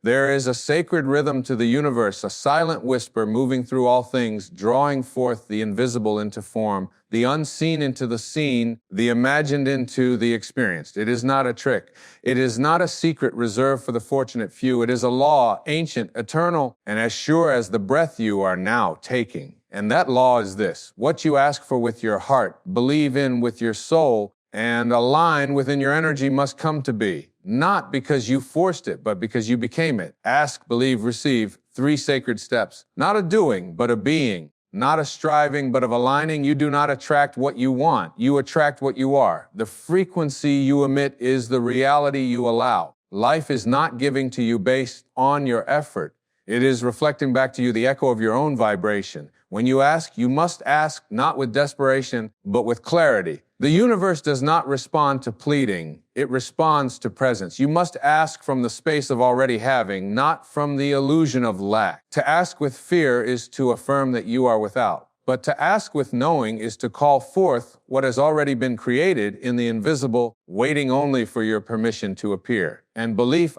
There is a sacred rhythm to the universe, a silent whisper moving through all things, drawing forth the invisible into form, the unseen into the seen, the imagined into the experienced. It is not a trick. It is not a secret reserved for the fortunate few. It is a law, ancient, eternal, and as sure as the breath you are now taking. And that law is this: what you ask for with your heart, believe in with your soul, and align within your energy must come to be. Not because you forced it, but because you became it. Ask, believe, receive. 3 sacred steps. Not a doing, but a being. Not a striving, but of aligning. You do not attract what you want. You attract what you are. The frequency you emit is the reality you allow. Life is not giving to you based on your effort. It is reflecting back to you the echo of your own vibration. When you ask, you must ask not with desperation, but with clarity. The universe does not respond to pleading. It responds to presence. You must ask from the space of already having, not from the illusion of lack. To ask with fear is to affirm that you are without. But to ask with knowing is to call forth what has already been created in the invisible, waiting only for your permission to appear. And belief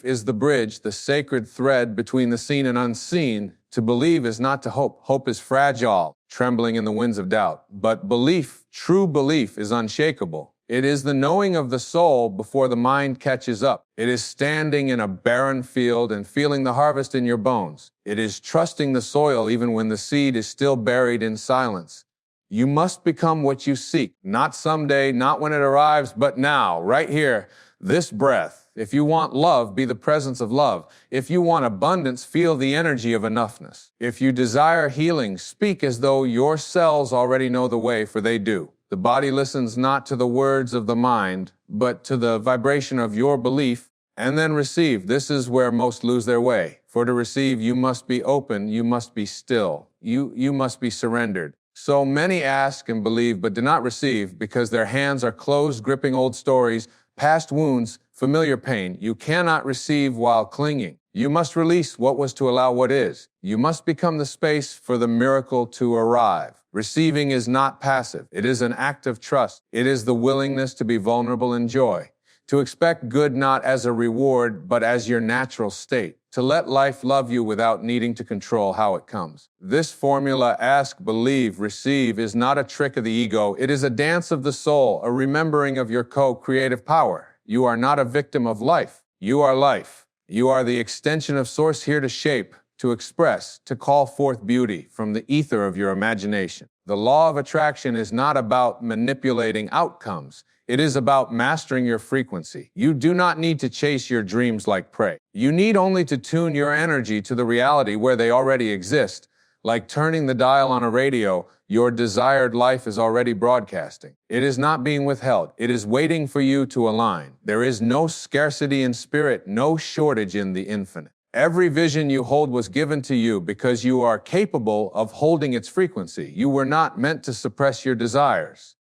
is the bridge, the sacred thread between the seen and unseen. To believe is not to hope. Hope is fragile, trembling in the winds of doubt. But belief, true belief, is unshakable. It is the knowing of the soul before the mind catches up. It is standing in a barren field and feeling the harvest in your bones. It is trusting the soil even when the seed is still buried in silence. You must become what you seek, not someday, not when it arrives, but now, right here, this breath. If you want love, be the presence of love. If you want abundance, feel the energy of enoughness. If you desire healing, speak as though your cells already know the way, for they do. The body listens not to the words of the mind, but to the vibration of your belief, and then receive. This is where most lose their way. For to receive, you must be open, you must be still, you must be surrendered. So many ask and believe, but do not receive, because their hands are closed, gripping old stories, past wounds, familiar pain. You cannot receive while clinging. You must release what was to allow what is. You must become the space for the miracle to arrive. Receiving is not passive. It is an act of trust. It is the willingness to be vulnerable in joy. To expect good not as a reward, but as your natural state. To let life love you without needing to control how it comes. This formula, ask, believe, receive, is not a trick of the ego. It is a dance of the soul, a remembering of your co-creative power. You are not a victim of life. You are life. You are the extension of source here to shape, to express, to call forth beauty from the ether of your imagination. The law of attraction is not about manipulating outcomes. It is about mastering your frequency. You do not need to chase your dreams like prey. You need only to tune your energy to the reality where they already exist. Like turning the dial on a radio, your desired life is already broadcasting. It is not being withheld. It is waiting for you to align. There is no scarcity in spirit, no shortage in the infinite. Every vision you hold was given to you because you are capable of holding its frequency. You were not meant to suppress your desires.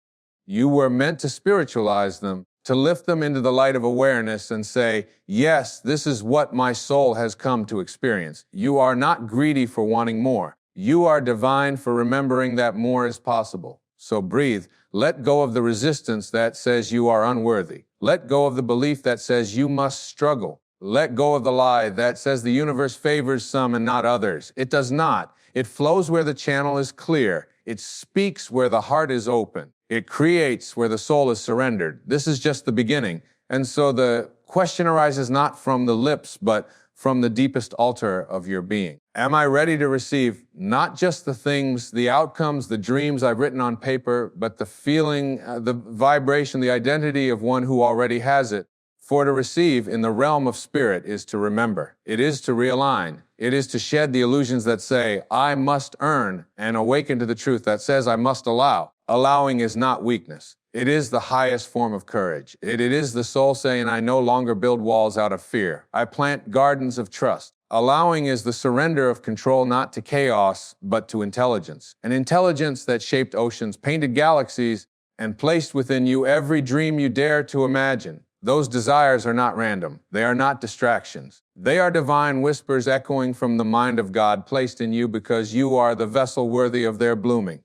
You were meant to spiritualize them, to lift them into the light of awareness and say, yes, this is what my soul has come to experience. You are not greedy for wanting more. You are divine for remembering that more is possible. So breathe. Let go of the resistance that says you are unworthy. Let go of the belief that says you must struggle. Let go of the lie that says the universe favors some and not others. It does not. It flows where the channel is clear. It speaks where the heart is open. It creates where the soul is surrendered. This is just the beginning. And so the question arises not from the lips, but from the deepest altar of your being. Am I ready to receive not just the things, the outcomes, the dreams I've written on paper, but the feeling, the vibration, the identity of one who already has it? For to receive in the realm of spirit is to remember. It is to realign. It is to shed the illusions that say, I must earn, and awaken to the truth that says I must allow. Allowing is not weakness. It is the highest form of courage. It is the soul saying, I no longer build walls out of fear. I plant gardens of trust. Allowing is the surrender of control not to chaos, but to intelligence. An intelligence that shaped oceans, painted galaxies, and placed within you every dream you dare to imagine. Those desires are not random. They are not distractions. They are divine whispers echoing from the mind of God placed in you because you are the vessel worthy of their blooming.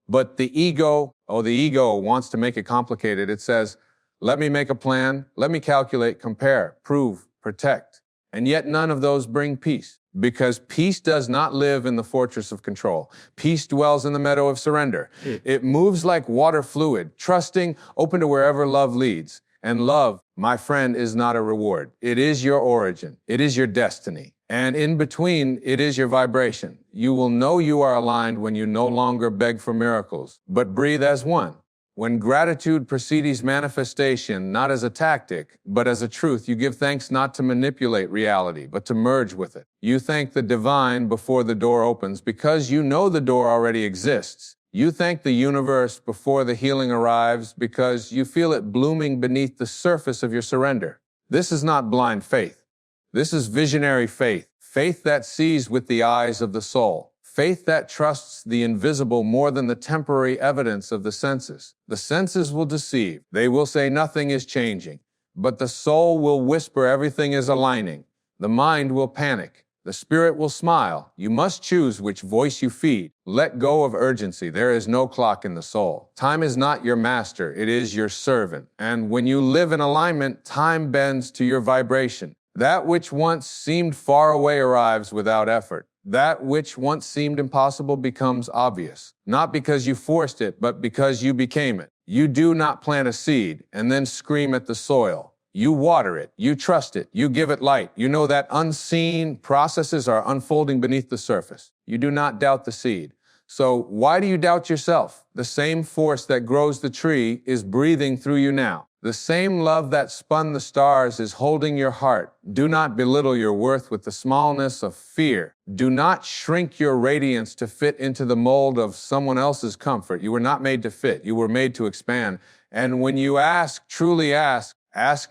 But the ego wants to make it complicated. It says, let me make a plan, let me calculate, compare, prove, protect. And yet none of those bring peace. Because peace does not live in the fortress of control. Peace dwells in the meadow of surrender. It moves like water fluid, trusting, open to wherever love leads. And love, my friend, is not a reward. It is your origin. It is your destiny. And in between, it is your vibration. You will know you are aligned when you no longer beg for miracles, but breathe as one. When gratitude precedes manifestation, not as a tactic, but as a truth, you give thanks not to manipulate reality, but to merge with it. You thank the divine before the door opens because you know the door already exists. You thank the universe before the healing arrives because you feel it blooming beneath the surface of your surrender. This is not blind faith. This is visionary faith, faith that sees with the eyes of the soul. Faith that trusts the invisible more than the temporary evidence of the senses. The senses will deceive. They will say nothing is changing. But the soul will whisper everything is aligning. The mind will panic. The spirit will smile. You must choose which voice you feed. Let go of urgency. There is no clock in the soul. Time is not your master. It is your servant. And when you live in alignment, time bends to your vibration. That which once seemed far away arrives without effort. That which once seemed impossible becomes obvious, not because you forced it, but because you became it. You do not plant a seed and then scream at the soil. You water it, you trust it, you give it light. You know that unseen processes are unfolding beneath the surface. You do not doubt the seed. So why do you doubt yourself? The same force that grows the tree is breathing through you now. The same love that spun the stars is holding your heart. Do not belittle your worth with the smallness of fear. Do not shrink your radiance to fit into the mold of someone else's comfort. You were not made to fit. You were made to expand. And when you ask, truly ask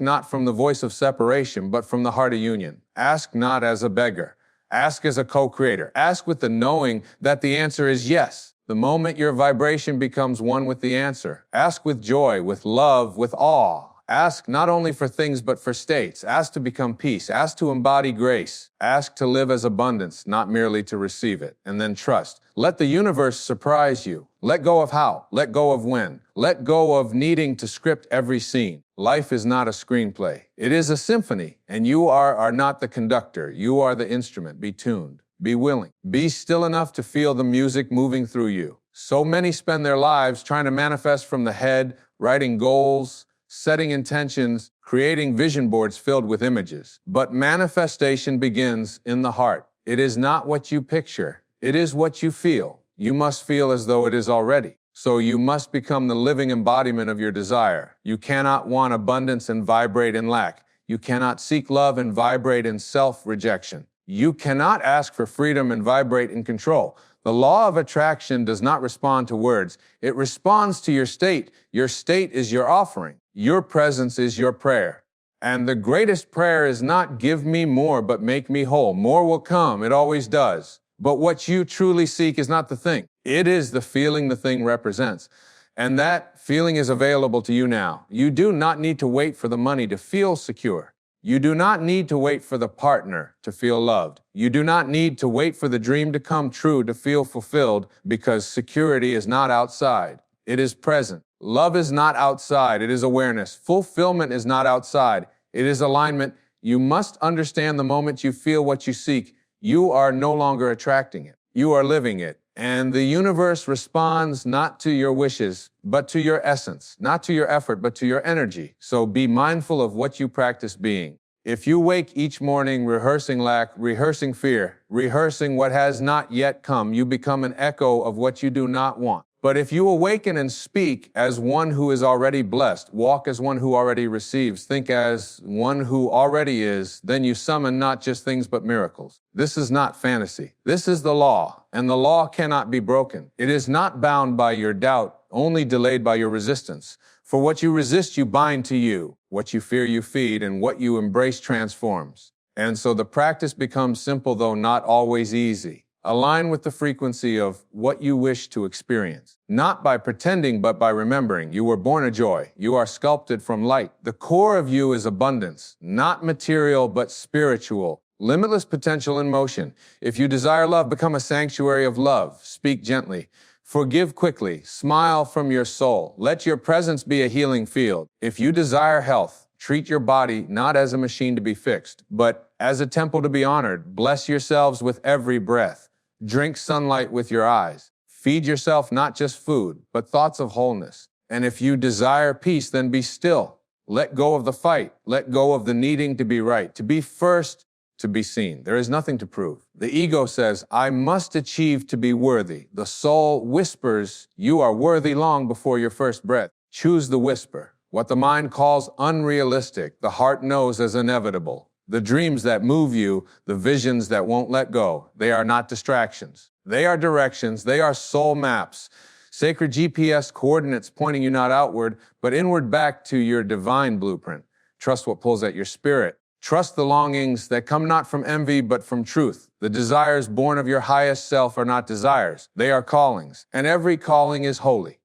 not from the voice of separation, but from the heart of union. Ask not as a beggar. Ask as a co-creator. Ask with the knowing that the answer is yes. The moment your vibration becomes one with the answer. Ask with joy, with love, with awe. Ask not only for things, but for states. Ask to become peace. Ask to embody grace. Ask to live as abundance, not merely to receive it. And then trust. Let the universe surprise you. Let go of how. Let go of when. Let go of needing to script every scene. Life is not a screenplay. It is a symphony, and you are not the conductor. You are the instrument. Be tuned. Be willing. Be still enough to feel the music moving through you. So many spend their lives trying to manifest from the head, writing goals, setting intentions, creating vision boards filled with images. But manifestation begins in the heart. It is not what you picture. It is what you feel. You must feel as though it is already. So you must become the living embodiment of your desire. You cannot want abundance and vibrate in lack. You cannot seek love and vibrate in self-rejection. You cannot ask for freedom and vibrate in control. The law of attraction does not respond to words. It responds to your state. Your state is your offering. Your presence is your prayer. And the greatest prayer is not give me more, but make me whole. More will come. It always does. But what you truly seek is not the thing. It is the feeling the thing represents. And that feeling is available to you now. You do not need to wait for the money to feel secure. You do not need to wait for the partner to feel loved. You do not need to wait for the dream to come true to feel fulfilled, because security is not outside. It is present. Love is not outside. It is awareness. Fulfillment is not outside. It is alignment. You must understand the moment you feel what you seek, you are no longer attracting it. You are living it. And the universe responds not to your wishes, but to your essence, not to your effort, but to your energy. So be mindful of what you practice being. If you wake each morning rehearsing lack, rehearsing fear, rehearsing what has not yet come, you become an echo of what you do not want. But if you awaken and speak as one who is already blessed, walk as one who already receives, think as one who already is, then you summon not just things but miracles. This is not fantasy. This is the law, and the law cannot be broken. It is not bound by your doubt, only delayed by your resistance. For what you resist, you bind to you. What you fear, you feed, and what you embrace transforms. And so the practice becomes simple, though not always easy. Align with the frequency of what you wish to experience. Not by pretending, but by remembering. You were born a joy. You are sculpted from light. The core of you is abundance, not material, but spiritual. Limitless potential in motion. If you desire love, become a sanctuary of love. Speak gently. Forgive quickly. Smile from your soul. Let your presence be a healing field. If you desire health, treat your body not as a machine to be fixed, but as a temple to be honored. Bless yourselves with every breath. Drink sunlight with your eyes. Feed yourself not just food, but thoughts of wholeness. And if you desire peace, then be still. Let go of the fight. Let go of the needing to be right, to be first, to be seen. There is nothing to prove. The ego says, I must achieve to be worthy. The soul whispers, you are worthy long before your first breath. Choose the whisper. What the mind calls unrealistic, the heart knows as inevitable. The dreams that move you, the visions that won't let go, they are not distractions. They are directions. They are soul maps. Sacred GPS coordinates pointing you not outward, but inward back to your divine blueprint. Trust what pulls at your spirit. Trust the longings that come not from envy, but from truth. The desires born of your highest self are not desires. They are callings, and every calling is holy.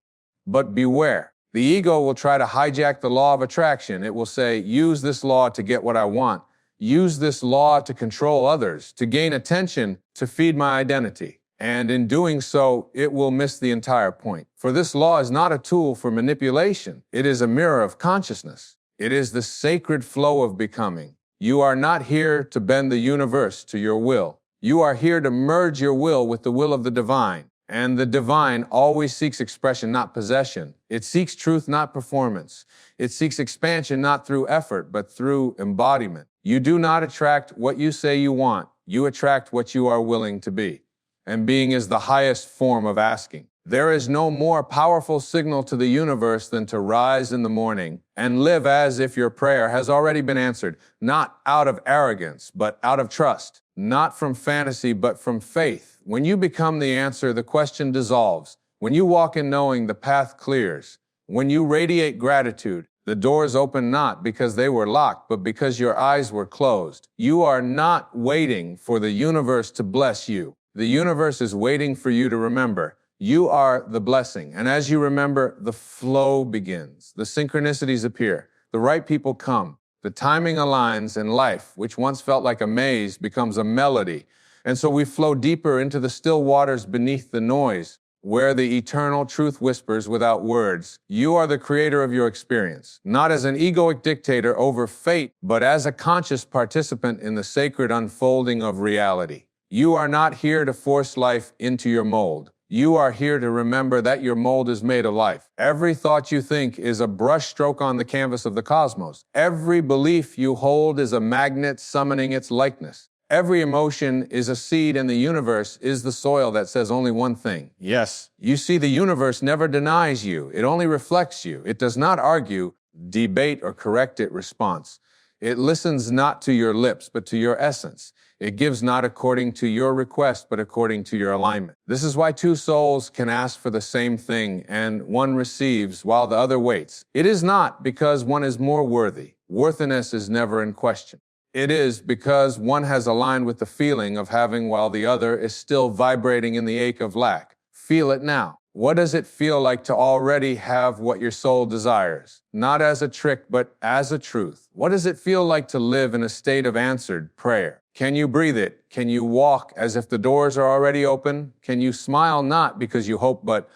But beware. The ego will try to hijack the law of attraction. It will say, use this law to get what I want. Use this law to control others, to gain attention, to feed my identity. And in doing so, it will miss the entire point. For this law is not a tool for manipulation. It is a mirror of consciousness. It is the sacred flow of becoming. You are not here to bend the universe to your will. You are here to merge your will with the will of the divine. And the divine always seeks expression, not possession. It seeks truth, not performance. It seeks expansion, not through effort, but through embodiment. You do not attract what you say you want. You attract what you are willing to be. And being is the highest form of asking. There is no more powerful signal to the universe than to rise in the morning and live as if your prayer has already been answered, not out of arrogance, but out of trust, not from fantasy, but from faith. When you become the answer, the question dissolves. When you walk in knowing, the path clears. When you radiate gratitude, the doors open not because they were locked, but because your eyes were closed. You are not waiting for the universe to bless you. The universe is waiting for you to remember. You are the blessing. And as you remember, the flow begins. The synchronicities appear. The right people come. The timing aligns, and life, which once felt like a maze, becomes a melody. And so we flow deeper into the still waters beneath the noise, where the eternal truth whispers without words. You are the creator of your experience, not as an egoic dictator over fate, but as a conscious participant in the sacred unfolding of reality. You are not here to force life into your mold. You are here to remember that your mold is made of life. Every thought you think is a brushstroke on the canvas of the cosmos. Every belief you hold is a magnet summoning its likeness. Every emotion is a seed, and the universe is the soil that says only one thing. Yes. You see, the universe never denies you. It only reflects you. It does not argue, debate, or correct its response. It listens not to your lips, but to your essence. It gives not according to your request, but according to your alignment. This is why two souls can ask for the same thing, and one receives while the other waits. It is not because one is more worthy. Worthiness is never in question. It is because one has aligned with the feeling of having while the other is still vibrating in the ache of lack. Feel it now. What does it feel like to already have what your soul desires? Not as a trick, but as a truth. What does it feel like to live in a state of answered prayer? Can you breathe it? Can you walk as if the doors are already open? Can you smile not because you hope, but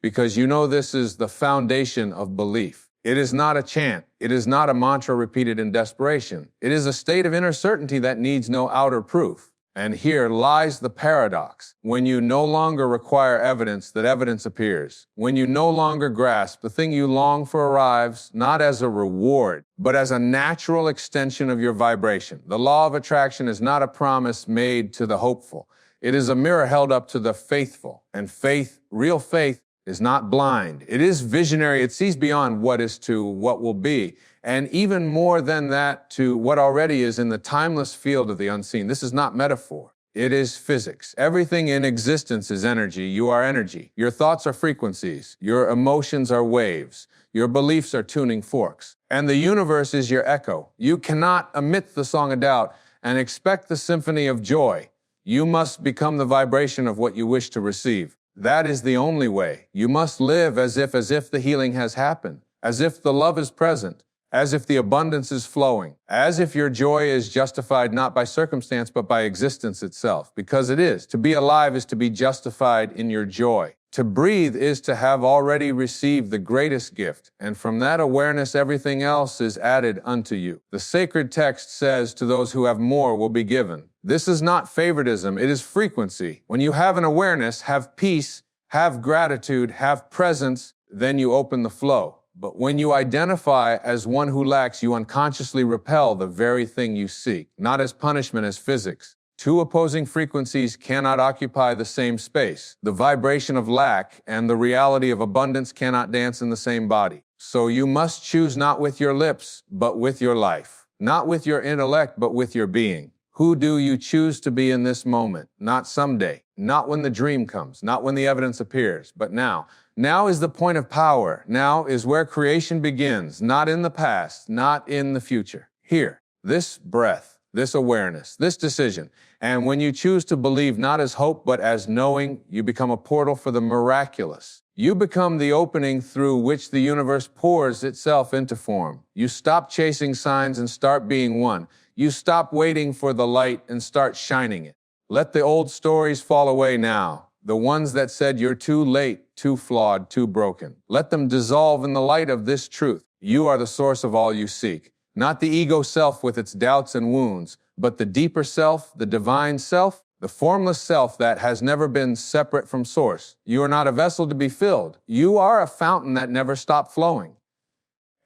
because you know this is the foundation of belief? It is not a chant. It is not a mantra repeated in desperation. It is a state of inner certainty that needs no outer proof. And here lies the paradox. When you no longer require evidence, that evidence appears. When you no longer grasp, the thing you long for arrives, not as a reward, but as a natural extension of your vibration. The law of attraction is not a promise made to the hopeful. It is a mirror held up to the faithful. And faith, real faith, is not blind. It is visionary. It sees beyond what is to what will be. And even more than that, to what already is in the timeless field of the unseen. This is not metaphor. It is physics. Everything in existence is energy. You are energy. Your thoughts are frequencies. Your emotions are waves. Your beliefs are tuning forks. And the universe is your echo. You cannot omit the song of doubt and expect the symphony of joy. You must become the vibration of what you wish to receive. That is the only way. You must live as if the healing has happened, as if the love is present, as if the abundance is flowing, as if your joy is justified not by circumstance, but by existence itself, because it is. To be alive is to be justified in your joy. To breathe is to have already received the greatest gift, and from that awareness everything else is added unto you. The sacred text says, to those who have more will be given. This is not favoritism, it is frequency. When you have an awareness, have peace, have gratitude, have presence, then you open the flow. But when you identify as one who lacks, you unconsciously repel the very thing you seek, not as punishment, as physics. Two opposing frequencies cannot occupy the same space. The vibration of lack and the reality of abundance cannot dance in the same body. So you must choose not with your lips, but with your life. Not with your intellect, but with your being. Who do you choose to be in this moment? Not someday. Not when the dream comes. Not when the evidence appears, but now. Now is the point of power. Now is where creation begins. Not in the past, not in the future. Here, this breath, this awareness, this decision. And when you choose to believe not as hope, but as knowing, you become a portal for the miraculous. You become the opening through which the universe pours itself into form. You stop chasing signs and start being one. You stop waiting for the light and start shining it. Let the old stories fall away now. The ones that said you're too late, too flawed, too broken. Let them dissolve in the light of this truth. You are the source of all you seek. Not the ego self with its doubts and wounds, but the deeper self, the divine self, the formless self that has never been separate from source. You are not a vessel to be filled. You are a fountain that never stopped flowing.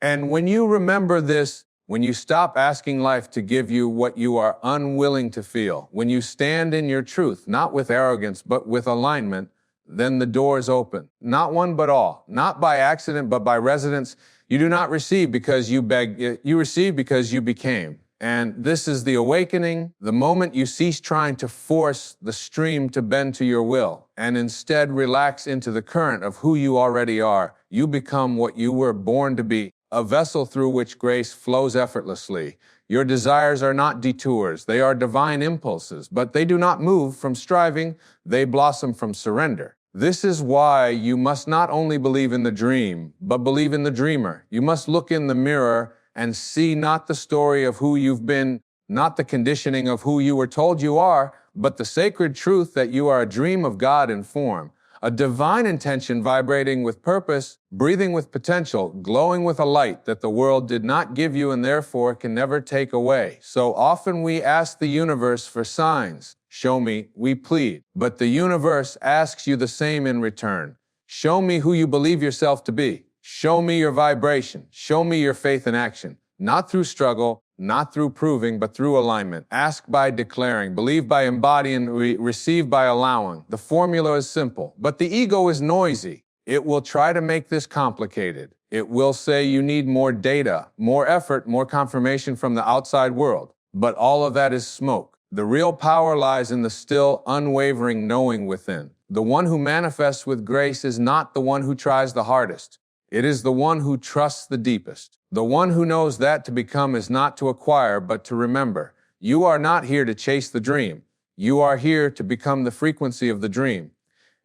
And when you remember this, when you stop asking life to give you what you are unwilling to feel, when you stand in your truth, not with arrogance, but with alignment, then the doors open. Not one, but all. Not by accident, but by residence. You do not receive because you beg, you receive because you became. And this is the awakening, the moment you cease trying to force the stream to bend to your will, and instead relax into the current of who you already are. You become what you were born to be, a vessel through which grace flows effortlessly. Your desires are not detours, they are divine impulses, but they do not move from striving, they blossom from surrender. This is why you must not only believe in the dream, but believe in the dreamer. You must look in the mirror and see not the story of who you've been, not the conditioning of who you were told you are, but the sacred truth that you are a dream of God in form, a divine intention vibrating with purpose, breathing with potential, glowing with a light that the world did not give you and therefore can never take away. So often we ask the universe for signs. Show me, we plead. But the universe asks you the same in return. Show me who you believe yourself to be. Show me your vibration. Show me your faith in action. Not through struggle, not through proving, but through alignment. Ask by declaring, believe by embodying, receive by allowing. The formula is simple, but the ego is noisy. It will try to make this complicated. It will say you need more data, more effort, more confirmation from the outside world. But all of that is smoke. The real power lies in the still, unwavering knowing within. The one who manifests with grace is not the one who tries the hardest. It is the one who trusts the deepest. The one who knows that to become is not to acquire, but to remember. You are not here to chase the dream. You are here to become the frequency of the dream.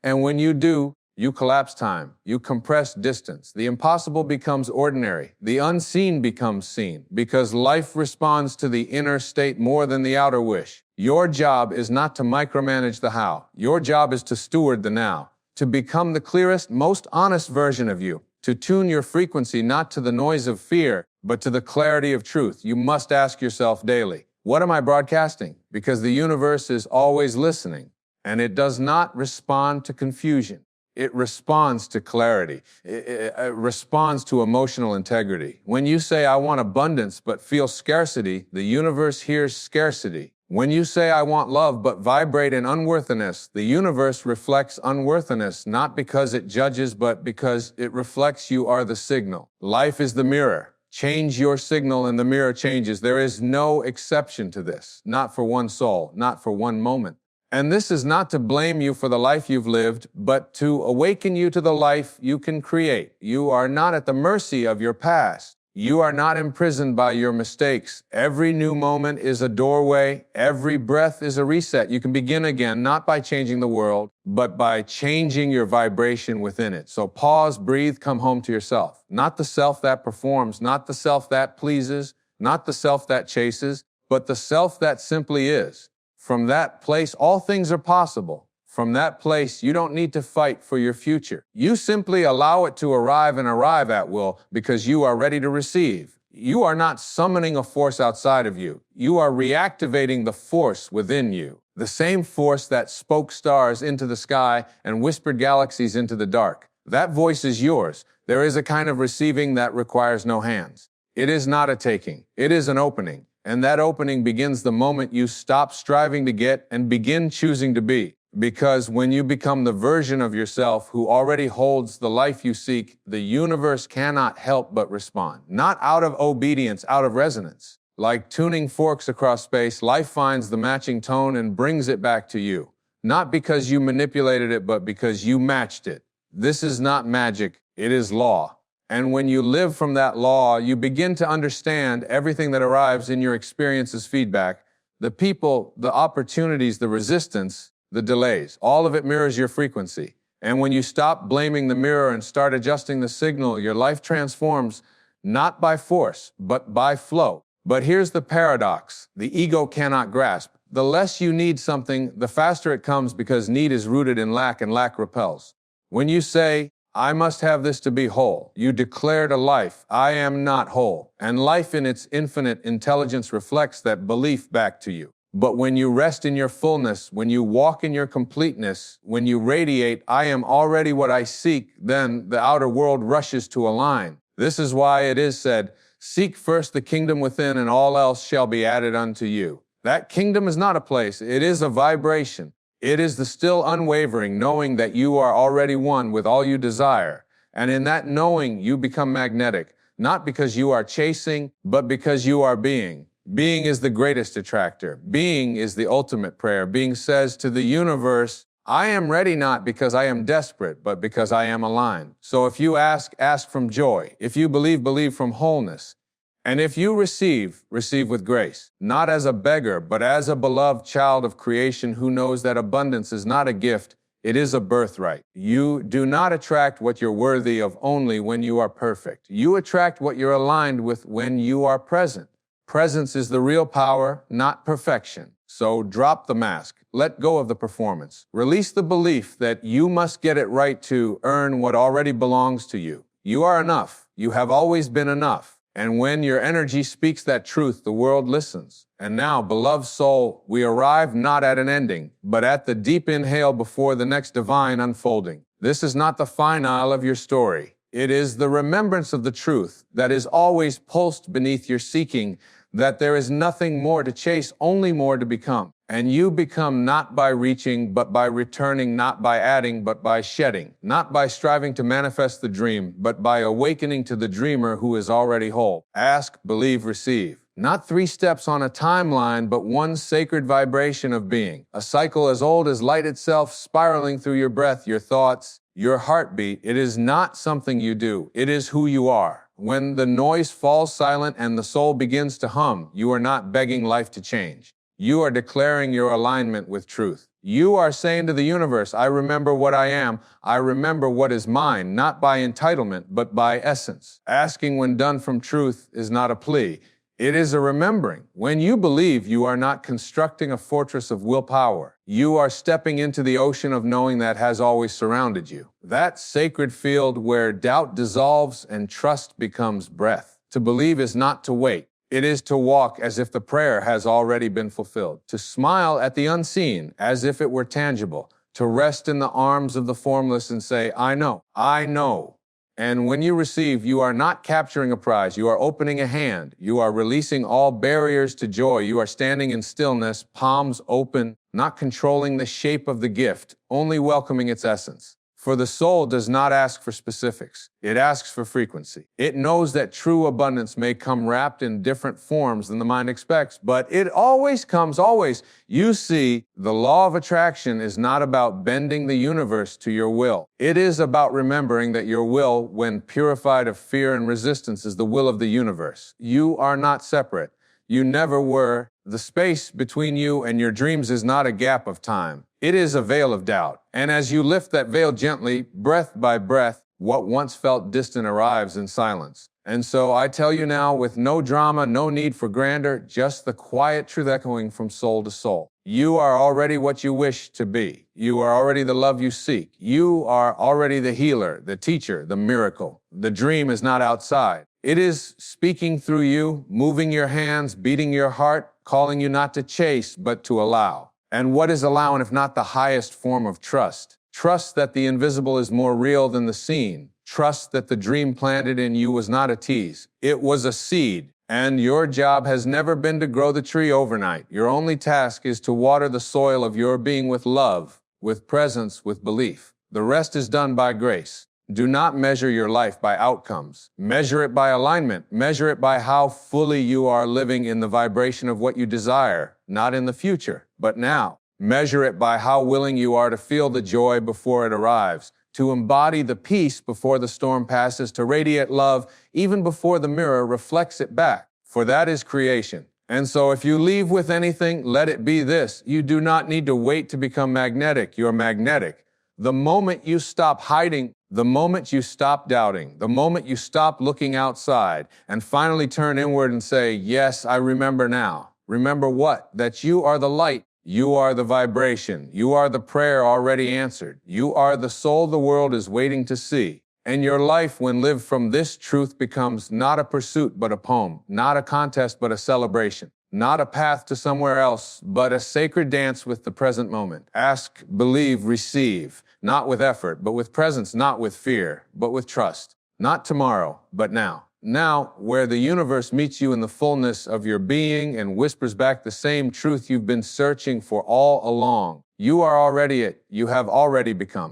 And when you do, you collapse time. You compress distance. The impossible becomes ordinary. The unseen becomes seen, because life responds to the inner state more than the outer wish. Your job is not to micromanage the how. Your job is to steward the now, to become the clearest, most honest version of you. To tune your frequency not to the noise of fear, but to the clarity of truth. You must ask yourself daily, what am I broadcasting? Because the universe is always listening, and it does not respond to confusion. It responds to clarity. It responds to emotional integrity. When you say, I want abundance but feel scarcity, the universe hears scarcity. When you say, I want love but vibrate in unworthiness, the universe reflects unworthiness, not because it judges, but because it reflects you are the signal. Life is the mirror. Change your signal and the mirror changes. There is no exception to this, not for one soul, not for one moment. And this is not to blame you for the life you've lived, but to awaken you to the life you can create. You are not at the mercy of your past. You are not imprisoned by your mistakes. Every new moment is a doorway. Every breath is a reset. You can begin again, not by changing the world, but by changing your vibration within it. So pause, breathe, come home to yourself. Not the self that performs, not the self that pleases, not the self that chases, but the self that simply is. From that place, all things are possible. From that place, you don't need to fight for your future. You simply allow it to arrive and arrive at will because you are ready to receive. You are not summoning a force outside of you. You are reactivating the force within you. The same force that spoke stars into the sky and whispered galaxies into the dark. That voice is yours. There is a kind of receiving that requires no hands. It is not a taking. It is an opening. And that opening begins the moment you stop striving to get and begin choosing to be. Because when you become the version of yourself who already holds the life you seek, the universe cannot help but respond. Not out of obedience, out of resonance. Like tuning forks across space, life finds the matching tone and brings it back to you. Not because you manipulated it, but because you matched it. This is not magic, it is law. And when you live from that law, you begin to understand everything that arrives in your experience as feedback. The people, the opportunities, the resistance, the delays, all of it mirrors your frequency. And when you stop blaming the mirror and start adjusting the signal, your life transforms not by force, but by flow. But here's the paradox the ego cannot grasp. The less you need something, the faster it comes because need is rooted in lack and lack repels. When you say, I must have this to be whole, you declare to life, I am not whole. And life in its infinite intelligence reflects that belief back to you. But when you rest in your fullness, when you walk in your completeness, when you radiate, I am already what I seek, then the outer world rushes to align. This is why it is said, seek first the kingdom within and all else shall be added unto you. That kingdom is not a place, it is a vibration. It is the still unwavering knowing that you are already one with all you desire. And in that knowing, you become magnetic, not because you are chasing, but because you are being. Being is the greatest attractor. Being is the ultimate prayer. Being says to the universe, I am ready not because I am desperate, but because I am aligned. So if you ask, ask from joy. If you believe, believe from wholeness. And if you receive, receive with grace, not as a beggar, but as a beloved child of creation who knows that abundance is not a gift, it is a birthright. You do not attract what you're worthy of only when you are perfect. You attract what you're aligned with when you are present. Presence is the real power, not perfection. So drop the mask. Let go of the performance. Release the belief that you must get it right to earn what already belongs to you. You are enough. You have always been enough. And when your energy speaks that truth, the world listens. And now, beloved soul, we arrive not at an ending, but at the deep inhale before the next divine unfolding. This is not the finale of your story. It is the remembrance of the truth that is always pulsed beneath your seeking, that there is nothing more to chase, only more to become. And you become not by reaching, but by returning, not by adding, but by shedding, not by striving to manifest the dream, but by awakening to the dreamer who is already whole. Ask, believe, receive. Not 3 steps on a timeline, but one sacred vibration of being. A cycle as old as light itself, spiraling through your breath, your thoughts, your heartbeat. It is not something you do. It is who you are. When the noise falls silent and the soul begins to hum, you are not begging life to change. You are declaring your alignment with truth. You are saying to the universe, I remember what I am. I remember what is mine, not by entitlement, but by essence. Asking when done from truth is not a plea. It is a remembering. When you believe, you are not constructing a fortress of willpower. You are stepping into the ocean of knowing that has always surrounded you. That sacred field where doubt dissolves and trust becomes breath. To believe is not to wait. It is to walk as if the prayer has already been fulfilled. To smile at the unseen as if it were tangible. To rest in the arms of the formless and say, I know, I know. And when you receive, you are not capturing a prize. You are opening a hand. You are releasing all barriers to joy. You are standing in stillness, palms open, not controlling the shape of the gift, only welcoming its essence. For the soul does not ask for specifics. It asks for frequency. It knows that true abundance may come wrapped in different forms than the mind expects, but it always comes, always. You see, the law of attraction is not about bending the universe to your will. It is about remembering that your will, when purified of fear and resistance, is the will of the universe. You are not separate. You never were. The space between you and your dreams is not a gap of time. It is a veil of doubt. And as you lift that veil gently, breath by breath, what once felt distant arrives in silence. And so I tell you now, with no drama, no need for grandeur, just the quiet truth echoing from soul to soul. You are already what you wish to be. You are already the love you seek. You are already the healer, the teacher, the miracle. The dream is not outside. It is speaking through you, moving your hands, beating your heart, calling you not to chase, but to allow. And what is allowing if not the highest form of trust? Trust that the invisible is more real than the seen. Trust that the dream planted in you was not a tease. It was a seed. And your job has never been to grow the tree overnight. Your only task is to water the soil of your being with love, with presence, with belief. The rest is done by grace. Do not measure your life by outcomes. Measure it by alignment. Measure it by how fully you are living in the vibration of what you desire, not in the future, but now. Measure it by how willing you are to feel the joy before it arrives, to embody the peace before the storm passes, to radiate love even before the mirror reflects it back. For that is creation. And so if you leave with anything, let it be this. You do not need to wait to become magnetic. You're magnetic. The moment you stop hiding, the moment you stop doubting, the moment you stop looking outside and finally turn inward and say, yes, I remember now. Remember what? That you are the light. You are the vibration. You are the prayer already answered. You are the soul the world is waiting to see. And your life, when lived from this truth, becomes not a pursuit but a poem, not a contest but a celebration, not a path to somewhere else but a sacred dance with the present moment. Ask, believe, receive, not with effort, but with presence, not with fear, but with trust. Not tomorrow, but now. Now, where the universe meets you in the fullness of your being and whispers back the same truth you've been searching for all along. You are already it. You have already become.